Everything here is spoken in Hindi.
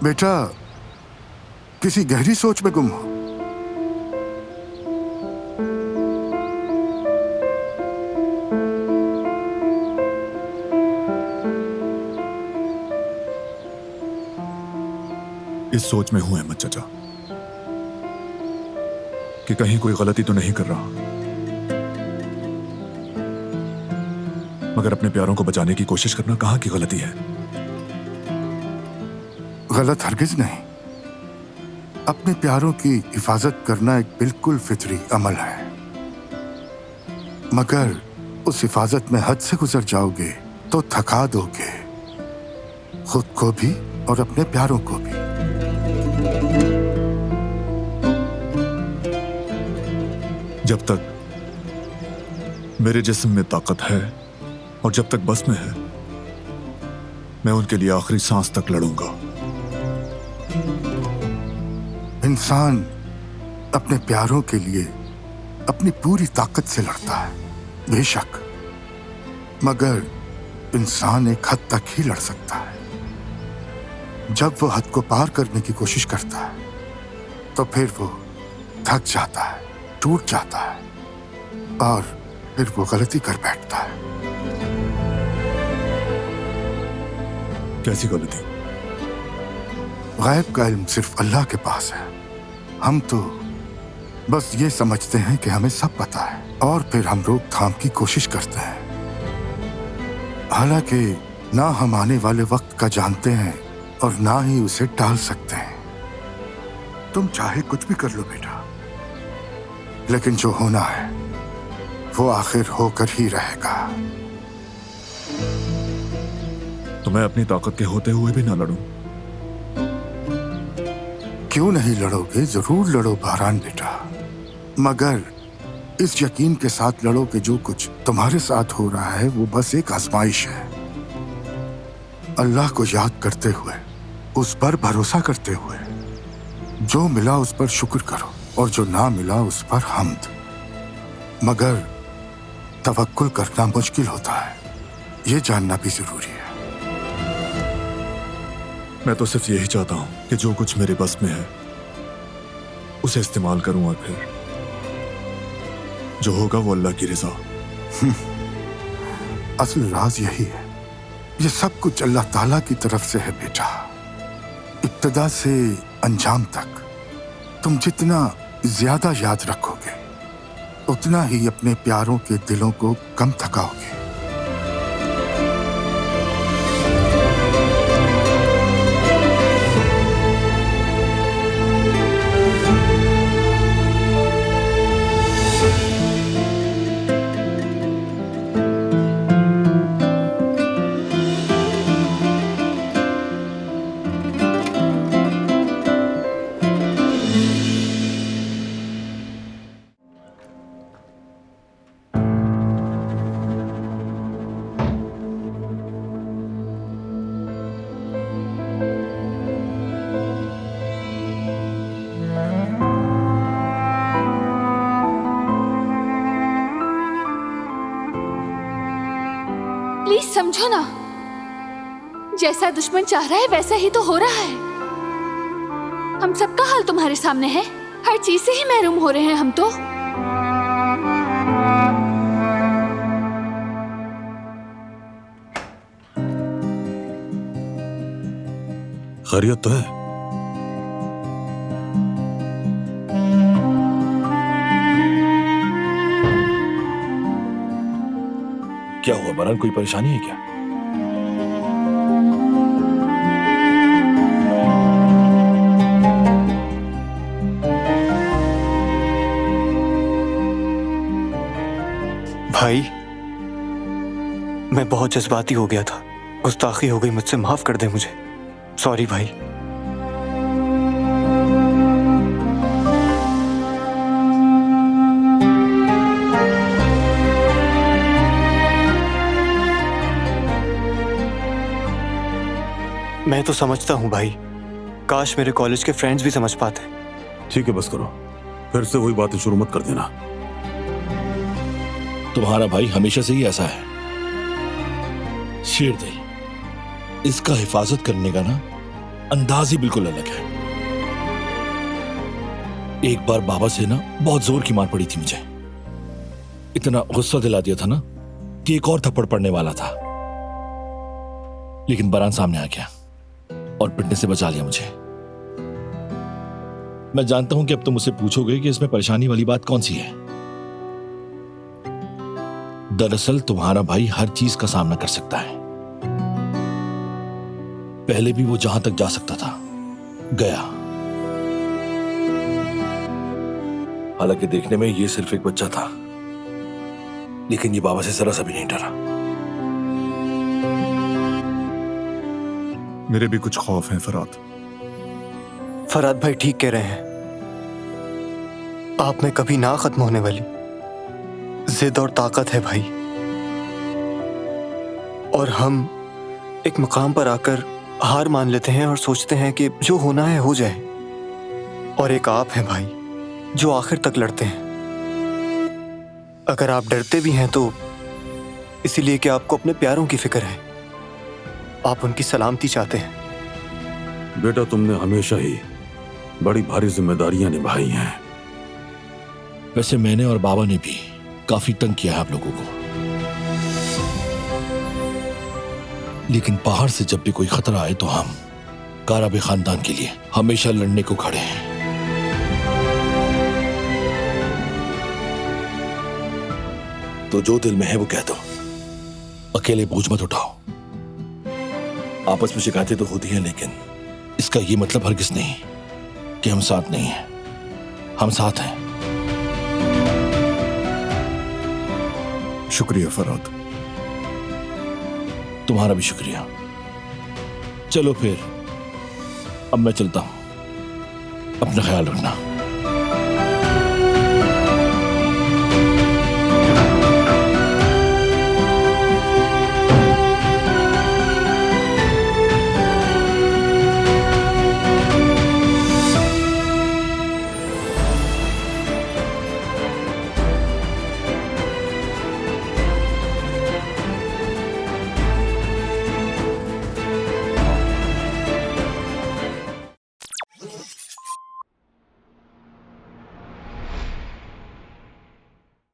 बेटा किसी गहरी सोच में गुम हो। इस सोच में हूं अहमद चाचा कि कहीं कोई गलती तो नहीं कर रहा, मगर अपने प्यारों को बचाने की कोशिश करना कहां की गलती है? गलत हरगिज नहीं। अपने प्यारों की हिफाजत करना एक बिल्कुल फितरी अमल है, मगर उस हिफाजत में हद से गुजर जाओगे तो थका दोगे खुद को भी और अपने प्यारों को भी। जब तक मेरे जिस्म में ताकत है और जब तक बस में है, मैं उनके लिए आखिरी सांस तक लड़ूंगा। इंसान अपने प्यारों के लिए अपनी पूरी ताकत से लड़ता है, बेशक, मगर इंसान एक हद तक ही लड़ सकता है। जब वो हद को पार करने की कोशिश करता है तो फिर वो थक जाता है, टूट जाता है और फिर वो गलती कर बैठता है। कैसी गलती? गैब का इल्म सिर्फ अल्लाह के पास है। हम तो बस ये समझते हैं कि हमें सब पता है और फिर हम रोकथाम की कोशिश करते हैं, हालांकि ना हम आने वाले वक्त का जानते हैं और ना ही उसे टाल सकते हैं। तुम चाहे कुछ भी कर लो बेटा, लेकिन जो होना है वो आखिर होकर ही रहेगा। तो मैं अपनी ताकत के होते हुए भी ना लड़ूं? क्यों नहीं लड़ोगे? जरूर लड़ो बहरान बेटा, मगर इस यकीन के साथ लड़ो कि जो कुछ तुम्हारे साथ हो रहा है वो बस एक आजमाइश है। अल्लाह को याद करते हुए, उस पर भरोसा करते हुए, जो मिला उस पर शुक्र करो और जो ना मिला उस पर हम्द। मगर तवक्कुल करना मुश्किल होता है, ये जानना भी जरूरी है। मैं तो सिर्फ यही चाहता हूं कि जो कुछ मेरे बस में है उसे इस्तेमाल करूं और फिर जो होगा वो अल्लाह की रज़ा। असल राज यही है, ये सब कुछ अल्लाह ताला की तरफ से है बेटा। इब्तिदा से अंजाम तक तुम जितना ज्यादा याद रखोगे उतना ही अपने प्यारों के दिलों को कम थकाओगे। प्लीज समझो ना, जैसा दुश्मन चाह रहा है वैसा ही तो हो रहा है। हम सबका हाल तुम्हारे सामने है, हर चीज से ही महरूम हो रहे हैं हम तो। खैरियत तो है? क्या हुआ बहरहाल, कोई परेशानी है क्या? भाई, मैं बहुत जज्बाती हो गया था, गुस्ताखी हो गई मुझसे, माफ कर दे मुझे। सॉरी भाई। मैं तो समझता हूँ भाई, काश मेरे कॉलेज के फ्रेंड्स भी समझ पाते। ठीक है बस करो, फिर से वही बातें शुरू मत कर देना। तुम्हारा भाई हमेशा से ही ऐसा है, शेर दिल। इसका हिफाजत करने का ना अंदाज ही बिल्कुल अलग है। एक बार बाबा से ना बहुत जोर की मार पड़ी थी मुझे, इतना गुस्सा दिला दिया था ना कि एक और थप्पड़ पड़ने वाला था, लेकिन बरान सामने आ गया और पिटने से बचा लिया मुझे। मैं जानता हूं कि अब तुम मुझसे पूछोगे कि इसमें परेशानी वाली बात कौन सी है। दरअसल तुम्हारा भाई हर चीज का सामना कर सकता है। पहले भी वो जहां तक जा सकता था गया। हालांकि देखने में ये सिर्फ एक बच्चा था, लेकिन ये बाबा से जरा सा भी नहीं डरा। मेरे भी कुछ खौफ हैं फराद। फराद भाई ठीक कह रहे हैं। आप में कभी ना खत्म होने वाली जिद और ताकत है भाई, और हम एक मुकाम पर आकर हार मान लेते हैं और सोचते हैं कि जो होना है हो जाए। और एक आप हैं भाई जो आखिर तक लड़ते हैं। अगर आप डरते भी हैं तो इसीलिए कि आपको अपने प्यारों की फिक्र है, आप उनकी सलामती चाहते हैं। बेटा, तुमने हमेशा ही बड़ी भारी जिम्मेदारियां निभाई हैं। वैसे मैंने और बाबा ने भी काफी तंग किया है आप लोगों को, लेकिन बाहर से जब भी कोई खतरा आए तो हम काराबे खानदान के लिए हमेशा लड़ने को खड़े हैं। तो जो दिल में है वो कह दो, अकेले बोझ मत उठाओ। आपस में शिकायतें तो होती हैं, लेकिन इसका ये मतलब हरगिज नहीं कि हम साथ नहीं हैं। हम साथ हैं। शुक्रिया फराद। तुम्हारा भी शुक्रिया। चलो फिर अब मैं चलता हूं, अपना ख्याल रखना।